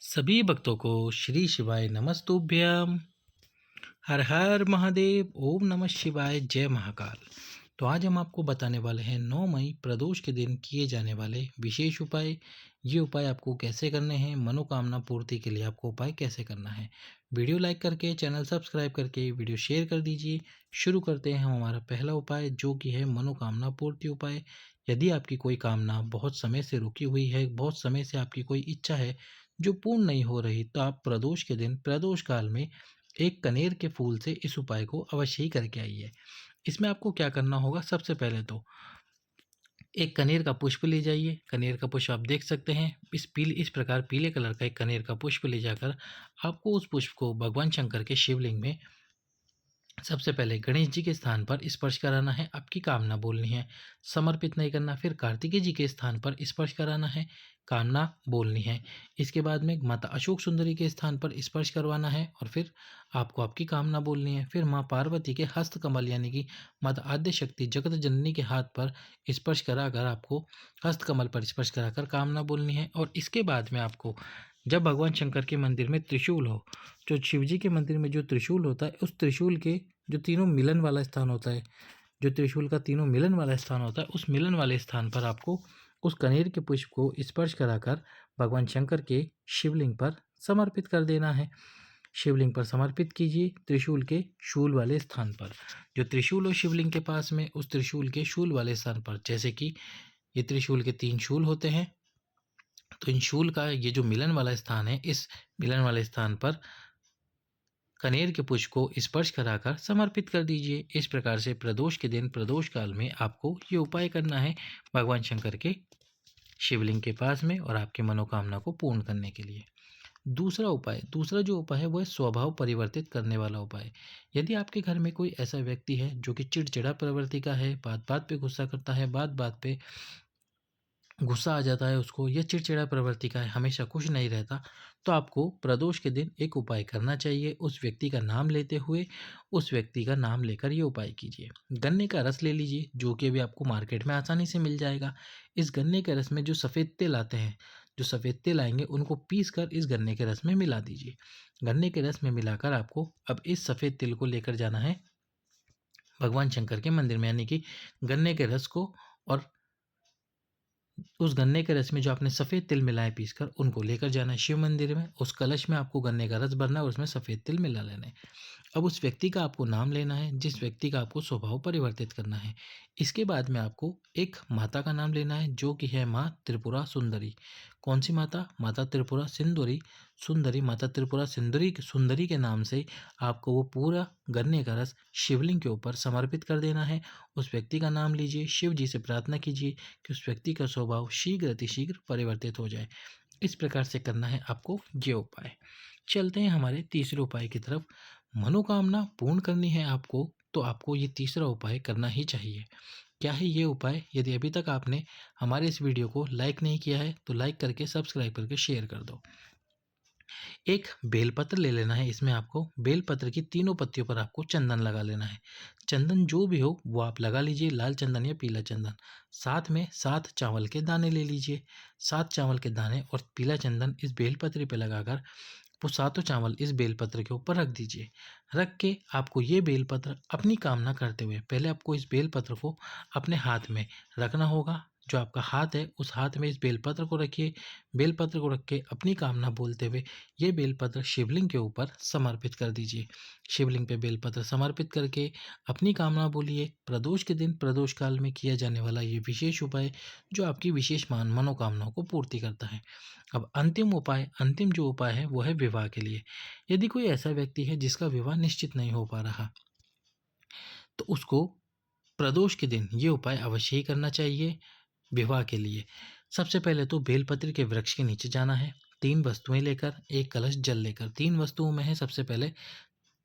सभी भक्तों को श्री शिवाय नमस्तुभ्यम। हर हर महादेव। ओम नमः शिवाय। जय महाकाल। तो आज हम आपको बताने वाले हैं 9 मई प्रदोष के दिन किए जाने वाले विशेष उपाय। ये उपाय आपको कैसे करने हैं, मनोकामना पूर्ति के लिए आपको उपाय कैसे करना है। वीडियो लाइक करके, चैनल सब्सक्राइब करके वीडियो शेयर कर दीजिए। शुरू करते हैं हम हमारा पहला उपाय, जो कि है मनोकामना पूर्ति उपाय। यदि आपकी कोई कामना बहुत समय से रुकी हुई है, बहुत समय से आपकी कोई इच्छा है जो पूर्ण नहीं हो रही, तो आप प्रदोष के दिन, प्रदोष काल में एक कनेर के फूल से इस उपाय को अवश्य ही करके आइए। इसमें आपको क्या करना होगा, सबसे पहले तो एक कनेर का पुष्प ले जाइए। कनेर का पुष्प आप देख सकते हैं, इस प्रकार पीले कलर का एक कनेर का पुष्प ले जाकर आपको उस पुष्प को भगवान शंकर के शिवलिंग में सबसे पहले गणेश जी के स्थान पर स्पर्श कराना है, आपकी कामना बोलनी है, समर्पित नहीं करना। फिर कार्तिकेय जी के स्थान पर स्पर्श कराना है, कामना बोलनी है। इसके बाद में माता अशोक सुंदरी के स्थान पर स्पर्श करवाना है और फिर आपको आपकी कामना बोलनी है। फिर माँ पार्वती के हस्त कमल यानी कि माता आद्य शक्ति जगत जननी के हाथ पर स्पर्श कराकर आपको हस्त कमल पर स्पर्श कराकर कामना बोलनी है। और इसके बाद में आपको, जब भगवान शंकर के मंदिर में त्रिशूल हो, जो शिव जी के मंदिर में जो त्रिशूल होता है, उस त्रिशूल के जो तीनों मिलन वाला स्थान होता है, जो त्रिशूल का तीनों मिलन वाला स्थान होता है, उस मिलन वाले स्थान पर आपको उस कनेर के पुष्प को स्पर्श कराकर भगवान शंकर के शिवलिंग पर समर्पित कर देना है। शिवलिंग पर समर्पित कीजिए, त्रिशूल के शूल वाले स्थान पर। जो त्रिशूल हो शिवलिंग के पास में, उस त्रिशूल के शूल वाले स्थान पर, जैसे कि ये त्रिशूल के 3 शूल होते हैं, तो इन शूल का ये जो मिलन वाला स्थान है, इस मिलन वाले स्थान पर कनेर के पुष्प को स्पर्श कराकर समर्पित कर दीजिए। इस प्रकार से प्रदोष के दिन, प्रदोष काल में आपको ये उपाय करना है भगवान शंकर के शिवलिंग के पास में और आपकी मनोकामना को पूर्ण करने के लिए। दूसरा जो उपाय है वो है स्वभाव परिवर्तित करने वाला उपाय। यदि आपके घर में कोई ऐसा व्यक्ति है जो कि चिड़चिड़ा प्रवृत्ति का है, बात बात पे गुस्सा करता है, बात बात पे गुस्सा आ जाता है उसको, या चिड़चिड़ा प्रवृत्ति का है, हमेशा खुश नहीं रहता, तो आपको प्रदोष के दिन एक उपाय करना चाहिए। उस व्यक्ति का नाम लेते हुए, उस व्यक्ति का नाम लेकर ये उपाय कीजिए। गन्ने का रस ले लीजिए, जो कि अभी आपको मार्केट में आसानी से मिल जाएगा। इस गन्ने के रस में जो सफ़ेद तिल आते हैं, जो सफ़ेद तिल आएंगे, उनको पीस कर इस गन्ने के रस में मिला दीजिए। गन्ने के रस में मिलाकर आपको अब इस सफ़ेद तिल को लेकर जाना है भगवान शंकर के मंदिर में, यानी कि गन्ने के रस को और उस गन्ने के रस में जो आपने सफ़ेद तिल मिलाए पीसकर, उनको लेकर जाना है शिव मंदिर में। उस कलश में आपको गन्ने का रस भरना है और उसमें सफ़ेद तिल मिला लेना है। अब उस व्यक्ति का आपको नाम लेना है, जिस व्यक्ति का आपको स्वभाव परिवर्तित करना है। इसके बाद में आपको एक माता का नाम लेना है, जो कि है माँ त्रिपुरा सुंदरी। कौन सी माता? माता त्रिपुरा सुंदरी। माता त्रिपुरा सुंदरी के नाम से आपको वो पूरा गन्ने का रस शिवलिंग के ऊपर समर्पित कर देना है। उस व्यक्ति का नाम लीजिए, शिव जी से प्रार्थना कीजिए कि उस व्यक्ति का स्वभाव शीघ्र अतिशीघ्र परिवर्तित हो जाए। इस प्रकार से करना है आपको ये उपाय। चलते हैं हमारे तीसरे उपाय की तरफ। मनोकामना पूर्ण करनी है आपको, तो आपको ये तीसरा उपाय करना ही चाहिए। क्या है ये उपाय? यदि अभी तक आपने हमारे इस वीडियो को लाइक नहीं किया है, तो लाइक करके, सब्सक्राइब करके शेयर कर दो। एक बेलपत्र ले लेना है। इसमें आपको बेलपत्र की तीनों पत्तियों पर आपको चंदन लगा लेना है। चंदन जो भी हो वो आप लगा लीजिए, लाल चंदन या पीला चंदन। साथ में 7 चावल के दाने ले लीजिए। 7 चावल के दाने और पीला चंदन इस बेलपत्र पे लगाकर वो सातों चावल इस बेलपत्र के ऊपर रख दीजिए। रख के आपको ये बेलपत्र अपनी कामना करते हुए, पहले आपको इस बेलपत्र को अपने हाथ में रखना होगा। जो आपका हाथ है, उस हाथ में इस बेलपत्र को रखिए। बेलपत्र को रख के अपनी कामना बोलते हुए ये बेलपत्र शिवलिंग के ऊपर समर्पित कर दीजिए। शिवलिंग पे बेलपत्र समर्पित करके अपनी कामना बोलिए। प्रदोष के दिन, प्रदोष काल में किया जाने वाला ये विशेष उपाय, जो आपकी विशेष मनोकामनाओं को पूर्ति करता है। अब अंतिम जो उपाय है वो है विवाह के लिए। यदि कोई ऐसा व्यक्ति है जिसका विवाह निश्चित नहीं हो पा रहा, तो उसको प्रदोष के दिन ये उपाय अवश्य ही करना चाहिए। विवाह के लिए सबसे पहले तो बेलपत्र के वृक्ष के नीचे जाना है, 3 वस्तुएं लेकर, एक कलश जल लेकर। 3 वस्तुओं में है, सबसे पहले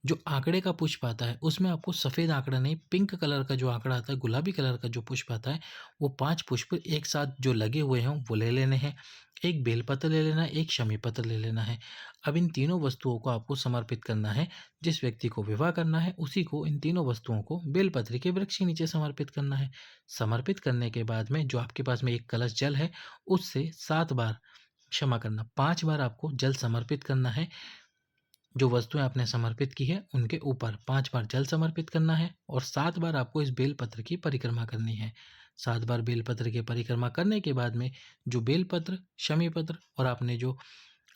जो आंकड़े का पुष्प आता है, उसमें आपको सफ़ेद आंकड़ा नहीं, पिंक कलर का जो आंकड़ा आता है, गुलाबी कलर का जो पुष्प आता है, वो 5 पुष्प एक साथ जो लगे हुए हों वो ले लेने हैं। एक बेलपत्र ले लेना है, एक शमी पत्र ले लेना है। अब इन तीनों वस्तुओं को आपको समर्पित करना है। जिस व्यक्ति को विवाह करना है, उसी को इन तीनों वस्तुओं को बेलपत्र के वृक्ष के नीचे समर्पित करना है। समर्पित करने के बाद में जो आपके पास में एक कलश जल है, उससे 7 बार क्षमा करना 5 बार आपको जल समर्पित करना है। जो वस्तुएं आपने समर्पित की है उनके ऊपर 5 बार जल समर्पित करना है और 7 बार आपको इस बेलपत्र की परिक्रमा करनी है। 7 बार बेलपत्र की परिक्रमा करने के बाद में जो बेलपत्र, शमी पत्र और आपने जो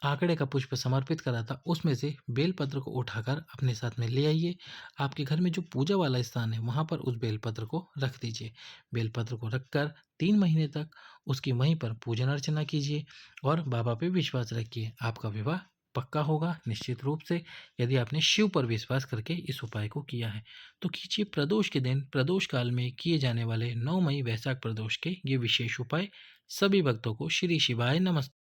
आंकड़े का पुष्प समर्पित करा था उसमें से बेलपत्र को उठाकर अपने साथ में ले आइए। आपके घर में जो पूजा वाला स्थान है वहाँ पर उस बेलपत्र को रख दीजिए। बेलपत्र को रखकर 3 महीने तक उसकी वहीं पर पूजन अर्चना कीजिए और बाबा पे विश्वास रखिए। आपका विवाह पक्का होगा निश्चित रूप से, यदि आपने शिव पर विश्वास करके इस उपाय को किया है। तो कीजिए प्रदोष के दिन, प्रदोष काल में किए जाने वाले 9 मई वैशाख प्रदोष के ये विशेष उपाय। सभी भक्तों को श्री शिवाय नमस्ते।